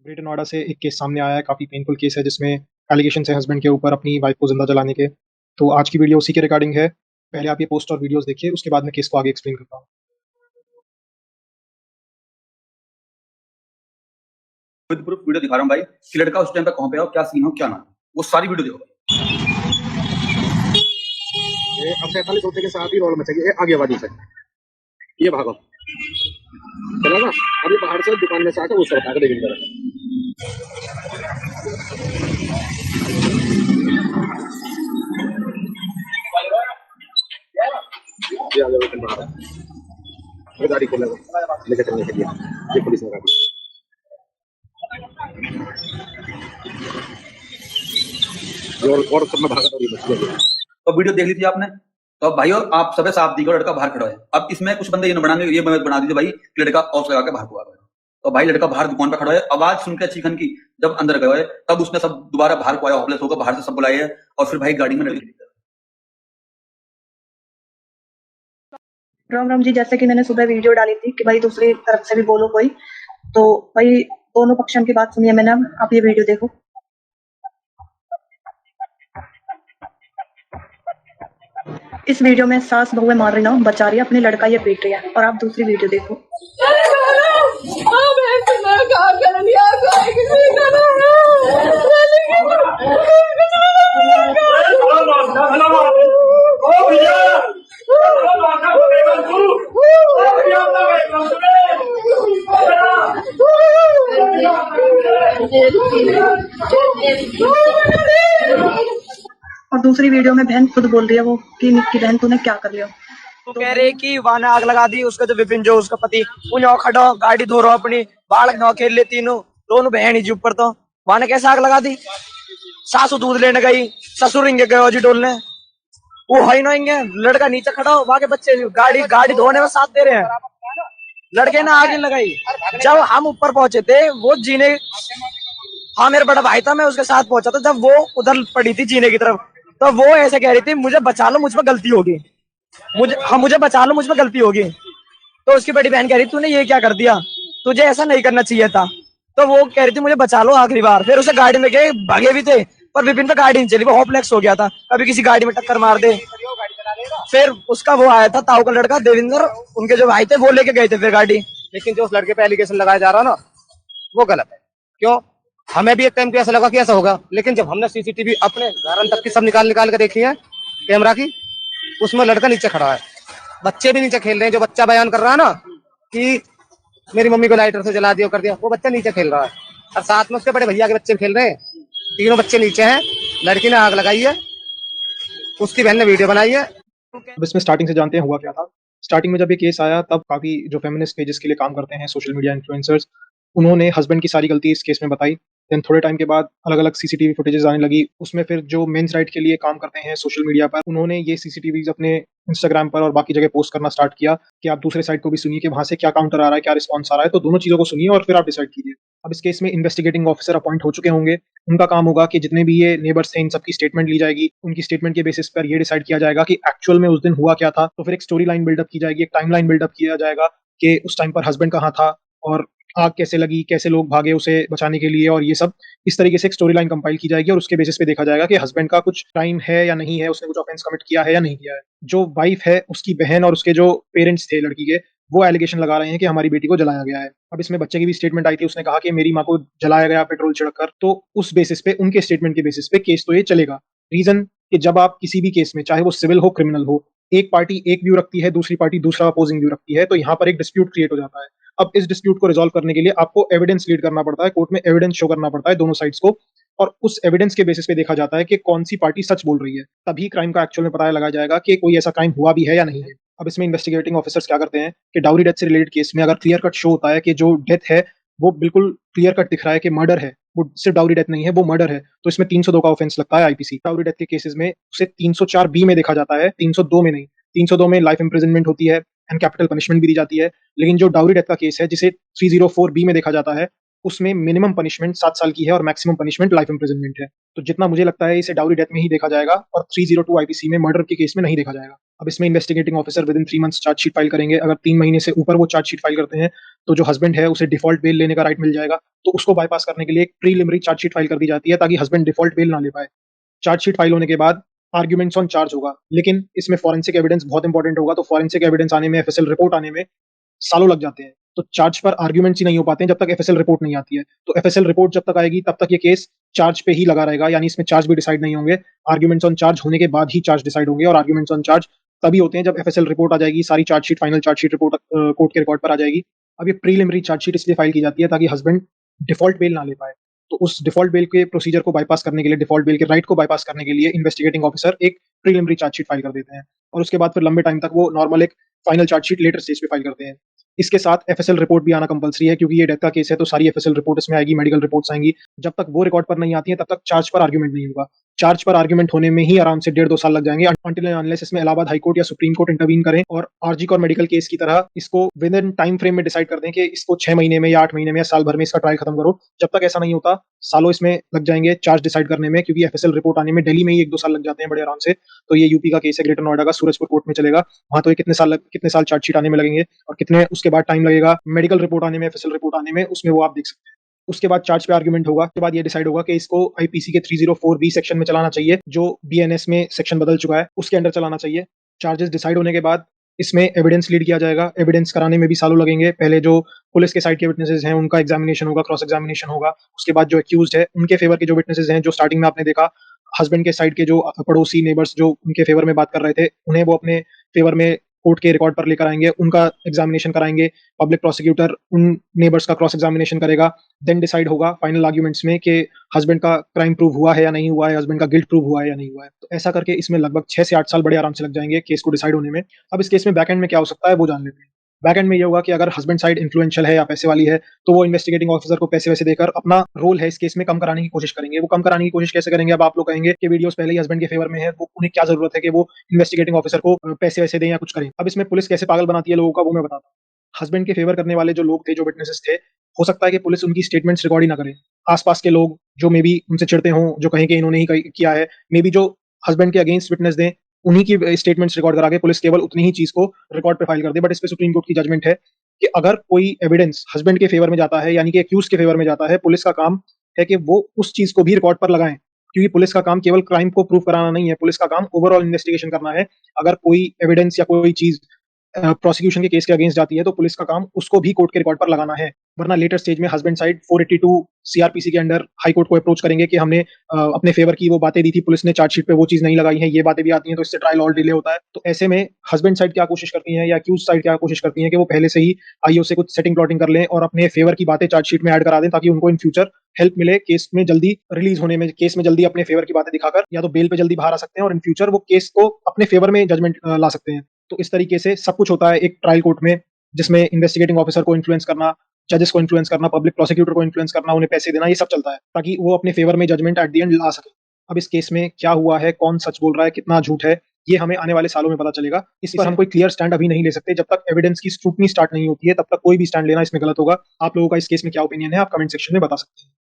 Greater Noida से एक case सामने आया है, काफ़ी पेनफुल केस है जिसमें एलिगेशंस हैं हस्बैंड के ऊपर अपनी वाइफ को ज़िंदा जलाने के। तो आज की वीडियो उसी के रिगार्डिंग है। पहले आप ये पोस्ट और वीडियोज़ देखिए, उसके बाद मैं केस को आगे एक्सप्लेन करता हूँ। विद प्रूफ वीडियो दिखा रहा हूँ भाई कि लड़का उस टाइम पे कहाँ पे हो, क्या सीन हो, क्या ना, वो सारी वीडियो देखो भाई। अब 45 होते के साथ ही रोड मचेगी आगे आबादी से। ये भागो चलो ना, अभी बाहर से दुकान में से आकर उसको बता के देखेंगे। ये आगे वेतन बाहर है, गाड़ी को लेकर चलने के लिए ये पुलिस ने गाड़ी। और सब में भागा तो वीडियो देख ली थी आपने, तो अब भाइयों आप सबे साफ दिखो, लड़का बाहर खड़ा है। अब इसमें कुछ बंदे ये बना दीजिए भाई कि लड़का ऑफ लगा के बाहर हुआ है। तो भाई लड़का बाहर दुकान पे खड़ा है, आवाज सुन के चीखन की, जब अंदर गए तब उसने सब दोबारा बाहर को आया, होपलेस होकर बाहर से सब बुलाए है और फिर भाई गाड़ी में लड़की। राम राम जी। जैसे कि मैंने सुबह वीडियो डाली थी कि भाई दूसरी तरफ से भी बोलो कोई, तो भाई दोनों पक्षों की बात सुनिए मैंने। आप ये वीडियो देखो। इस वीडियो में सास बहुएं मार रही ना बचा रही है, अपनी लड़का ये पीट रही है। और आप दूसरी वीडियो देखो। और दूसरी वीडियो में बहन खुद बोल रही है वो कि निक्की बहन तूने क्या कर लिया। तो कह रहे कि वहां आग लगा दी उसका, जो विपिन जो उसका पति उन्हें खड़ो गाड़ी धो रहा अपनी बालक नौ खेल ले तीनों दोनों बहन ही ऊपर। तो वहां कैसे आग लगा दी। सासू दूध लेने गई, ससुर इंगे गए जी डोलने, वो है ना इंगे लड़का नीचे खड़ा हो, वहां के बच्चे गाड़ी धोने में साथ दे रहे हैं। लड़के ने आग लगाई। जब हम ऊपर पहुंचे थे वो जीने, हाँ मेरा बड़ा भाई था, मैं उसके साथ पहुंचा था। जब वो उधर पड़ी थी जीने की तरफ, तो वो ऐसे कह रही थी मुझे बचा लो, मुझ पर गलती होगी, मुझे बचा लो, मुझ पर गलती होगी। तो उसकी बड़ी बहन कह रही तूने ये क्या कर दिया, तुझे ऐसा नहीं करना चाहिए था। तो वो कह रही थी मुझे बचा लो आखिरी बार। फिर उसे गाड़ी में गए, भागे भी थे, पर विपिन पे गाड़ी नहीं चली, वो होपलेस हो गया था, कभी किसी गाड़ी में टक्कर मार दे। फिर उसका वो आया था ताऊ का लड़का देवेंद्र, उनके जो भाई थे वो लेके गए थे फिर गाड़ी। लेकिन जो उस लड़के पे एलिगेशन लगाया जा रहा ना, वो गलत है। क्यों? हमें भी एक टाइम पे ऐसा लगा कि ऐसा होगा, लेकिन जब हमने सीसीटीवी अपने घर तक की सब निकाल के देखी है कैमरा की, उसमें लड़का नीचे खड़ा है, बच्चे भी नीचे खेल रहे हैं। जो बच्चा बयान कर रहा है ना कि मेरी मम्मी को लाइटर से जला दिया कर दिया, वो बच्चा नीचे खेल रहा है और साथ में उसके बड़े भैया के बच्चे खेल रहे हैं। तीनों बच्चे नीचे हैं, लड़की ने आग लगाई है, उसकी बहन ने वीडियो बनाई है। अब इसमें स्टार्टिंग से जानते हैं हुआ क्या था। स्टार्टिंग में जब ये केस आया तब काफ़ी जो फेमिनिस्ट पेजेस के लिए काम करते हैं सोशल मीडिया इन्फ्लुएंसर्स, उन्होंने हस्बैंड की सारी गलती इस केस में बताई। देन थोड़े टाइम के बाद अलग अलग सीसीटीवी फुटेजेस आने लगी। उसमें फिर जो मेंस राइट के लिए काम करते हैं सोशल मीडिया पर, उन्होंने ये सीसीटीवीज अपने इंस्टाग्राम पर और बाकी जगह पोस्ट करना स्टार्ट किया कि आप दूसरे साइड को भी सुनिए कि वहां से क्या काउंटर आ रहा है, क्या रिस्पॉन्स आ रहा है। तो दोनों चीज़ों को सुनिए और फिर आप डिसाइड कीजिए। अब इस केस में इन्वेस्टिगेटिंग ऑफिसर अपॉइंट हो चुके होंगे। उनका काम होगा कि जितने भी ये नेबर्स थे इन सबकी स्टेटमेंट ली जाएगी। उनकी स्टेटमेंट के बेसिस पर ये डिसाइड किया जाएगा कि एक्चुअल में उस दिन हुआ क्या था। तो फिर एक स्टोरी लाइन बिल्डअप की जाएगी, एक टाइम लाइन बिल्डअप किया जाएगा कि उस टाइम पर हस्बैंड कहाँ था और आग कैसे लगी, कैसे लोग भागे उसे बचाने के लिए, और ये सब इस तरीके से एक स्टोरी लाइन कंपाइल की जाएगी। और उसके बेसिस पे देखा जाएगा कि हस्बैंड का कुछ क्राइम है या नहीं है, उसने कुछ ऑफेंस कमिट किया है या नहीं किया है। जो वाइफ है, उसकी बहन और उसके जो पेरेंट्स थे लड़की के, वो एलिगेशन लगा रहे हैं कि हमारी बेटी को जलाया गया है। अब इसमें बच्चे की भी स्टेटमेंट आई थी, उसने कहा कि मेरी माँ को जलाया गया पेट्रोल छिड़ककर। तो उस बेसिस पे, उनके स्टेटमेंट के बेसिस पे केस तो ये चलेगा। रीजन कि जब आप किसी भी केस में, चाहे वो सिविल हो क्रिमिनल हो, एक पार्टी एक व्यू रखती है, दूसरी पार्टी दूसरा अपोजिंग व्यू रखती है, तो यहाँ पर एक डिस्प्यूट क्रिएट हो जाता है। अब इस डिस्प्यूट को रिजॉल्व करने के लिए आपको एविडेंस लीड करना पड़ता है, कोर्ट में एविडेंस शो करना पड़ता है दोनों साइड्स को, और उस एविडेंस के बेसिस पे देखा जाता है कि कौन सी पार्टी सच बोल रही है। तभी क्राइम का एक्चुअल में पता लगाया जाएगा कि कोई ऐसा क्राइम हुआ भी है या नहीं है। अब इसमें इन्वेस्टिगेटिंग ऑफिसर्स क्या करते हैं कि डाउरी डेथ से रिलेटेड केस में अगर क्लियर कट शो होता है कि जो डेथ है वो बिल्कुल क्लियर कट दिख रहा है कि मर्डर है, वो सिर्फ डाउरी डेथ नहीं है, वो मर्डर है, तो इसमें 302 का ऑफेंस लगता है आईपीसी। डाउरी डेथ के केसेस में उसे 304 बी में देखा जाता है, 302 में नहीं। 302 में लाइफ इंप्रिजनमेंट होती है एंड कैपिटल पनिशमेंट भी दी जाती है। लेकिन जो डाउरी डेथ का केस है, जिसे 304 बी में देखा जाता है, उसमें मिनिमम पनिशमेंट 7 साल की है और मैक्सिमम पनिशमेंट लाइफ इंप्रिजनमेंट है। तो जितना मुझे लगता है इसे डाउरी डेथ में ही देखा जाएगा और 302 आईपीसी में मर्डर के केस में नहीं देखा जाएगा। अब इसमें investigating officer with in 3 months chargesheet file करेंगे। अगर 3 महीने से ऊपर वो चार्जशीट फाइल करते हैं तो जो हस्बैंड है उसे डिफॉल्ट बेल लेने का राइट मिल जाएगा। तो उसको बायपास करने के लिए एक प्रीलिमिनरी चार्जशीट फाइल कर दी जाती है ताकि हस्बैंड डिफॉल्ट बेल ना ले पाए। चार्जशीट फाइल होने के बाद आर्ग्यूमेंट्स ऑन चार्ज होगा, लेकिन इसमें फॉरेंसिक एविडेंस बहुत इंपॉर्टेंट होगा, तो फॉरेंसिक एविडेंस आने में, एफएसएल रिपोर्ट आने में सालों लग जाते हैं। तो चार्ज पर आर्ग्यूमेंट्स ही नहीं हो पाते हैं जब तक एफएसएल रिपोर्ट नहीं आती है। तो एफएसएल रिपोर्ट जब तक आएगी तब तक ये केस चार्ज पे ही लगा रहेगा, यानी इसमें चार्ज भी डिसाइड नहीं होंगे। आर्ग्यूमेंट्स ऑन चार्ज होने के बाद ही चार्ज डिसाइड होंगे, और आर्ग्यूमेंट्स ऑन चार्ज तभी होते हैं जब एफएसएल रिपोर्ट आ जाएगी, सारी chargesheet, final chargesheet report court के रिकॉर्ड पर आ जाएगी। अब ये प्रीलिमिनरी चार्जशीट इसलिए फाइल की जाती है ताकि हस्बैंड डिफॉल्ट बेल ना ले पाए। तो उस डिफॉल्ट बेल के प्रोसीजर को बायपास करने के लिए, डिफॉल्ट बेल के राइट को बायपास करने के लिए इन्वेस्टिगेटिंग ऑफिसर एक प्रीलिमिनरी चार्जशीट फाइल कर देते हैं, और उसके बाद फिर लंबे टाइम तक वो नॉर्मल एक फाइनल चार्जशीट लेटर स्टेज पे फाइल करते हैं। इसके साथ एफएसएल रिपोर्ट भी आना कंपलसरी है, क्योंकि ये डेथ का केस है तो सारी एफएसएल रिपोर्ट इसमें आएगी, मेडिकल रिपोर्ट्स आएंगी। जब तक वो रिकॉर्ड पर नहीं आती है तब तक चार्ज पर आर्ग्यूमेंट नहीं होगा। चार्ज पर आर्ग्यूमेंट होने में ही आराम से 1.5-2 साल लग जाएंगे, अनटिल एंड अनलेस इसमें इलाहाबाद हाई कोर्ट या सुप्रीम कोर्ट इंटरवीन करें और आरजी कौर मेडिकल केस की तरह इसको विद इन टाइम फ्रेम में डिसाइड कर दें कि इसको 6 महीने में या 8 महीने में या साल भर में इसका ट्रायल खत्म करो। जब तक ऐसा नहीं होता, सालों इसमें लग जाएंगे चार्ज डिसाइड करने में, क्योंकि एफएसएल रिपोर्ट आने में दिल्ली में ही 1-2 साल लग जाते हैं बड़े आराम से। तो ये यूपी का केस है, ग्रेटर नोएडा का, सूरजपुर कोर्ट में चलेगा। वहां तो ये कितने साल चार्जशीट आने में लगेंगे और कितने उसके बाद टाइम लगेगा मेडिकल रिपोर्ट आने में, एफएसएल रिपोर्ट आने में, उसमें वो आप देख सकते हैं। उसके बाद चार्ज पे आर्गुमेंट होगा, उसके बाद ये डिसाइड होगा कि इसको आईपीसी के 304 बी सेक्शन में चलाना चाहिए, जो बीएनएस में सेक्शन बदल चुका है, उसके अंडर चलाना चाहिए। चार्जेस डिसाइड होने के बाद इसमें एविडेंस लीड किया जाएगा। एविडेंस कराने में भी सालों लगेंगे। पहले जो पुलिस के साइड के विटनेसेस हैं उनका एग्जामिनेशन होगा, क्रॉस एग्जामिनेशन होगा। उसके बाद जो एक्यूज्ड है उनके फेवर के जो विटनेसेस हैं, जो स्टार्टिंग में आपने देखा हस्बैंड के साइड के जो पड़ोसी नेबर्स जो उनके फेवर में बात कर रहे थे, उन्हें वो अपने फेवर में कोर्ट के रिकॉर्ड पर लेकर आएंगे, उनका एग्जामिनेशन कराएंगे। पब्लिक प्रोसिक्यूटर उन नेबर्स का क्रॉस एग्जामिनेशन करेगा। देन डिसाइड होगा फाइनल आर्ग्यूमेंट्स में कि हस्बैंड का क्राइम प्रूव हुआ है या नहीं हुआ है, हस्बैंड का गिल्ट प्रूव हुआ है या नहीं हुआ है। तो ऐसा करके इसमें लगभग 6 से 8 साल बड़े आराम से लग जाएंगे केस को डिसाइड होने में। अब इस केस में बैक एंड में क्या हो सकता है वो जान लेते हैं। बैक एंड में ये होगा कि अगर हस्बैंड साइड इन्फ्लुएंशियल है या पैसे वाली है, तो वो इन्वेस्टिगेटिंग ऑफिसर को पैसे वैसे देकर अपना रोल है इस केस में कम कराने की कोशिश करेंगे। वो कम कराने की कोशिश कैसे करेंगे? अब आप लोग कहेंगे कि वीडियोस पहले ही हस्बैंड के फेवर में है, वो उन्हें क्या जरूरत है कि वो इन्वेस्टिगेटिंग ऑफिसर को पैसे वैसे दें या कुछ करें। अब इसमें पुलिस कैसे पागल बनाती है लोगों का, वो मैं बताता हूँ। हस्बैंड के फेवर करने वाले जो लोग थे, जो विटनेसेस थे, हो सकता है कि पुलिस उनकी स्टेटमेंट्स रिकॉर्ड ही ना करे। आसपास के लोग जो मे बी उनसे चिढ़ते हों, जो कहें कि इन्होंने ही किया है, मे बी जो हस्बैंड के अगेंस्ट विटनेस दें, उन्हीं की स्टेटमेंट्स रिकॉर्ड करा के पुलिस केवल उतनी ही चीज को रिकॉर्ड पे फाइल कर दे। बट इस पे सुप्रीम कोर्ट की जजमेंट है कि अगर कोई एविडेंस हस्बैंड के फेवर में जाता है, यानी कि एक्यूज के फेवर में जाता है, पुलिस का काम है कि वो उस चीज को भी रिकॉर्ड पर लगाएं, क्योंकि पुलिस का काम केवल क्राइम को प्रूव कराना नहीं है, पुलिस का काम ओवरऑल इन्वेस्टिगेशन करना है। अगर कोई एविडेंस या कोई चीज प्रोसिक्यूशन के केस के अगेंस्ट जाती है तो पुलिस का काम उसको भी कोर्ट के रिकॉर्ड पर लगाना है। वरना लेटर स्टेज में हस्बैंड साइड 482 सीआरपीसी के अंडर हाई कोर्ट को अप्रोच करेंगे कि हमने अपने फेवर की वो बातें दी थी, पुलिस ने चार्जशीट पे वो चीज नहीं लगाई है, ये बातें भी आती हैं, तो इससे ट्रायल और डिले होता है। तो ऐसे में हस्बैंड साइड क्या कोशिश करती है या अक्यूज साइड क्या कोशिश करती है कि वो पहले से ही आईओ से कुछ सेटिंग प्लॉटिंग कर लें और अपने फेवर की बातें चार्जशीट में ऐड करा दें, ताकि उनको इन फ्यूचर हेल्प मिले केस में जल्दी रिलीज होने में, केस में जल्दी अपने फेवर की बातें दिखाकर या तो बेल पे जल्दी बाहर आ सकते हैं और इन फ्यूचर वो केस को अपने फेवर में जजमेंट ला सकते हैं। तो इस तरीके से सब कुछ होता है एक ट्रायल कोर्ट में, जिसमें इन्वेस्टिगेटिंग ऑफिसर को इन्फ्लुएंस करना, जजेस को इन्फ्लुएंस करना, पब्लिक प्रोसिक्यूटर को इन्फ्लुएंस करना, उन्हें पैसे देना, ये सब चलता है ताकि वो अपने फेवर में जजमेंट एट द एंड ला सके। अब इस केस में क्या हुआ है, कौन सच बोल रहा है, कितना झूठ है, ये हमें आने वाले सालों में पता चलेगा। इस पर हम कोई क्लियर स्टैंड अभी नहीं ले सकते। जब तक एविडेंस की स्क्रूटनी स्टार्ट नहीं होती है तब तक कोई भी स्टैंड लेना इसमें गलत होगा। आप लोगों का इस केस में क्या ओपिनियन है, आप कमेंट सेक्शन में बता सकते हैं।